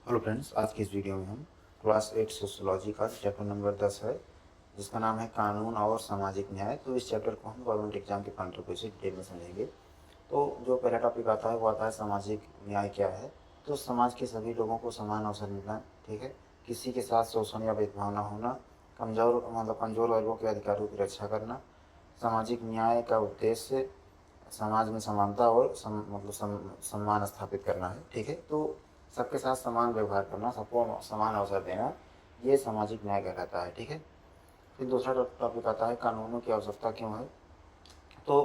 Hello friends, आज की इस वीडियो में हम क्लास 8 सोशियोलॉजी का चैप्टर नंबर 10 है, जिसका नाम है कानून और सामाजिक न्याय। तो इस चैप्टर को हम गवर्नमेंट एग्जाम के पॉइंट ऑफ व्यू से डिटेल में समझेंगे। तो जो पहला टॉपिक आता है वो आता है सामाजिक न्याय क्या है। तो समाज के सभी लोगों को समान अवसर मिलना, ठीक है, किसी के साथ शोषण या भेदभाव न होना, कमजोर वर्गों के अधिकारों की रक्षा करना। सामाजिक न्याय का उद्देश्य समाज में समानता और सम्मान स्थापित करना है, ठीक है। तो सबके साथ समान व्यवहार करना, सबको समान अवसर देना, ये सामाजिक न्याय कहलाता है, ठीक है। फिर दूसरा टॉपिक आता है कानूनों की आवश्यकता क्यों है। तो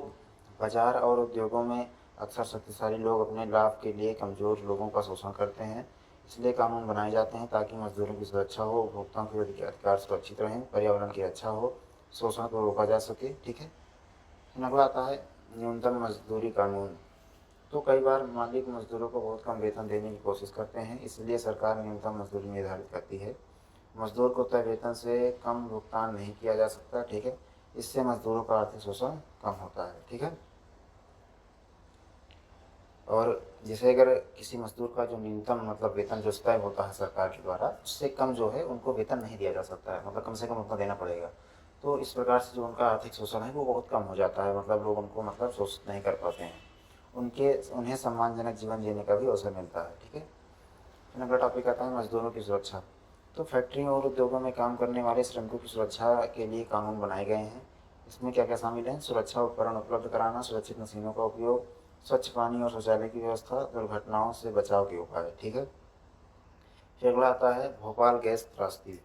बाजार और उद्योगों में अक्सर शक्तिशाली लोग अपने लाभ के लिए कमज़ोर लोगों का शोषण करते हैं, इसलिए कानून बनाए जाते हैं ताकि मजदूरों की सुरक्षा हो, उपभोक्ताओं के अधिकार सुरक्षित रहें, पर्यावरण की रक्षा हो, शोषण को रोका जा सके, ठीक है। अगला आता है न्यूनतम मजदूरी कानून। तो कई बार मालिक मजदूरों को बहुत कम वेतन देने की कोशिश करते हैं, इसलिए सरकार न्यूनतम मजदूरी निर्धारित करती है। मजदूर को तय वेतन से कम भुगतान नहीं किया जा सकता, ठीक है। इससे मजदूरों का आर्थिक शोषण कम होता है, ठीक है। और जैसे अगर किसी मजदूर का जो न्यूनतम वेतन जो तय होता है सरकार के द्वारा, उससे कम जो है उनको वेतन नहीं दिया जा सकता है, कम से कम उतना देना पड़ेगा। तो इस प्रकार से जो उनका आर्थिक शोषण है वो बहुत कम हो जाता है, लोग उनको शोषित नहीं कर पाते हैं, उन्हें सम्मानजनक जीवन जीने का भी अवसर मिलता है, ठीक है। फिर अगला टॉपिक आता है मजदूरों की सुरक्षा। तो फैक्ट्रियों और उद्योगों में काम करने वाले श्रमिकों की सुरक्षा के लिए कानून बनाए गए हैं। इसमें क्या क्या शामिल है? सुरक्षा उपकरण उपलब्ध कराना, सुरक्षित मशीनों का उपयोग, स्वच्छ पानी और शौचालय की व्यवस्था, दुर्घटनाओं से बचाव के उपाय, ठीक है। फिर अगला आता है भोपाल गैस त्रासदी।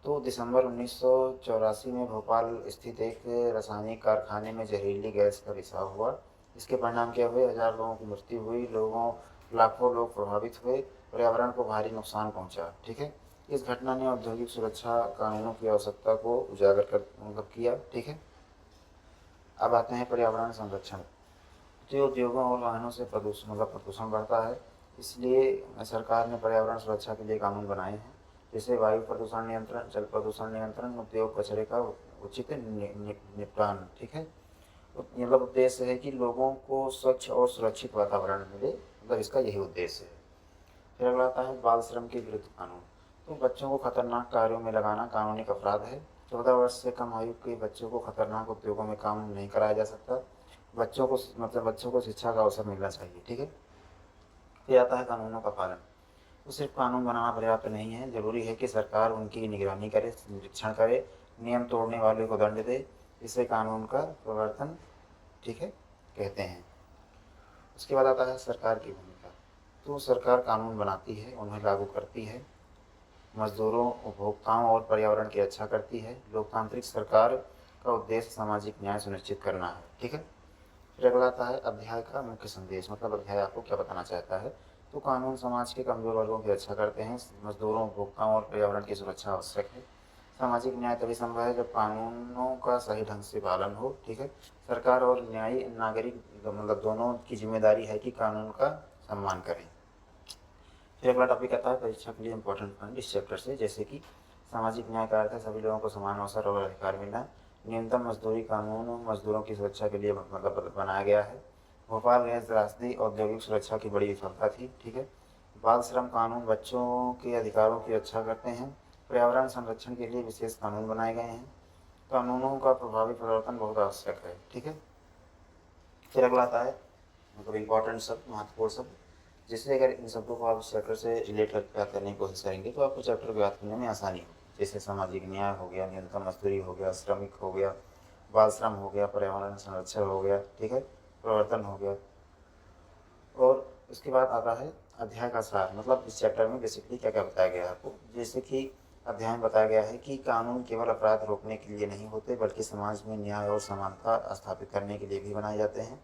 तो दिसंबर 1984 में भोपाल स्थित एक रासायनिक कारखाने में जहरीली गैस का रिसाव हुआ। इसके परिणाम क्या हुए? 1000 लोगों की मृत्यु हुई, लाखों लोग प्रभावित हुए, पर्यावरण को भारी नुकसान पहुंचा, ठीक है। इस घटना ने औद्योगिक सुरक्षा कानूनों की आवश्यकता को उजागर कर किया, ठीक है। अब आते हैं पर्यावरण संरक्षण। जो उद्योगों और वाहनों से प्रदूषण बढ़ता है, इसलिए सरकार ने पर्यावरण सुरक्षा के लिए कानून बनाए हैं, जैसे वायु प्रदूषण नियंत्रण, जल प्रदूषण नियंत्रण, उद्योग कचरे का उचित निपटान, ठीक है। उद्देश्य है कि लोगों को स्वच्छ और सुरक्षित वातावरण मिले, इसका यही उद्देश्य है। फिर अगला आता है बाल श्रम के विरुद्ध कानून। तो बच्चों को खतरनाक कार्यों में लगाना कानूनी अपराध है। 14 वर्ष से कम आयु के बच्चों को खतरनाक उद्योगों में काम नहीं कराया जा सकता। बच्चों को शिक्षा का अवसर मिलना चाहिए, ठीक है। फिर आता है कानूनों का पालन। तो सिर्फ कानून बनाना पर्याप्त नहीं है, जरूरी है कि सरकार उनकी निगरानी करे, निरीक्षण करे, नियम तोड़ने वाले को दंड दे। इसे कानून का प्रवर्तन, ठीक है, कहते हैं। उसके बाद आता है सरकार की भूमिका। तो सरकार कानून बनाती है, उन्हें लागू करती है, मजदूरों, उपभोक्ताओं और पर्यावरण की रक्षा करती है। लोकतांत्रिक सरकार का उद्देश्य सामाजिक न्याय सुनिश्चित करना है, ठीक है। फिर अगला आता है अध्याय का मुख्य संदेश, अध्याय आपको क्या बताना चाहता है। तो कानून समाज के कमजोर वर्गों की रक्षा करते हैं, मजदूरों, उपभोक्ताओं और पर्यावरण की सुरक्षा आवश्यक है। सामाजिक न्याय तभी संभव है जब कानूनों का सही ढंग से पालन हो, ठीक है। सरकार और न्यायी नागरिक दोनों की जिम्मेदारी है कि कानून का सम्मान करें। फिर अगला टॉपिक आता है परीक्षा के लिए इंपॉर्टेंट पॉइंट इस चैप्टर से, जैसे कि सामाजिक न्याय का अर्थ है सभी लोगों को समान अवसर और अधिकार मिलना। न्यूनतम मजदूरी कानून मजदूरों की सुरक्षा के लिए बनाया गया है। भोपाल गैस त्रासदी औद्योगिक सुरक्षा की बड़ी विफलता थी, ठीक है। बाल श्रम कानून बच्चों के अधिकारों की रक्षा करते हैं। पर्यावरण संरक्षण के लिए विशेष कानून बनाए गए हैं। कानूनों का प्रभावी प्रवर्तन बहुत आवश्यक है, ठीक है। फिर अगला आता है इम्पोर्टेंट शब्द, महत्वपूर्ण शब्द। जैसे अगर इन शब्दों को आप इस चैप्टर से रिलेट करके बात करने की कोशिश करेंगे तो आपको चैप्टर को याद करने में आसानी होगी। जैसे सामाजिक न्याय हो गया, न्यूनतम मजदूरी हो गया, श्रमिक हो गया, बाल श्रम हो गया, पर्यावरण संरक्षण हो गया, ठीक है, प्रवर्तन हो गया। और उसके बाद आता है अध्याय का सार, इस चैप्टर में बेसिकली क्या क्या बताया गया है आपको। जैसे कि अध्याय में बताया गया है कि कानून केवल अपराध रोकने के लिए नहीं होते, बल्कि समाज में न्याय और समानता स्थापित करने के लिए भी बनाए जाते हैं।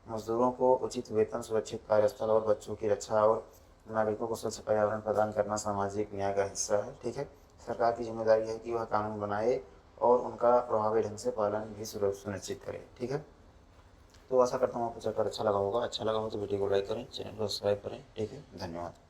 मजदूरों को उचित वेतन, सुरक्षित कार्यस्थल और बच्चों की रक्षा और नागरिकों को स्वच्छ पर्यावरण प्रदान करना सामाजिक न्याय का हिस्सा है, ठीक है। सरकार की जिम्मेदारी है कि वह कानून बनाए और उनका प्रभावी ढंग से पालन भी सुनिश्चित करे, ठीक है। तो आशा करता हूँ आपको चैप्टर अच्छा लगा होगा। अच्छा लगा हो तो वीडियो को लाइक करें, चैनल को सब्सक्राइब करें, ठीक है। धन्यवाद।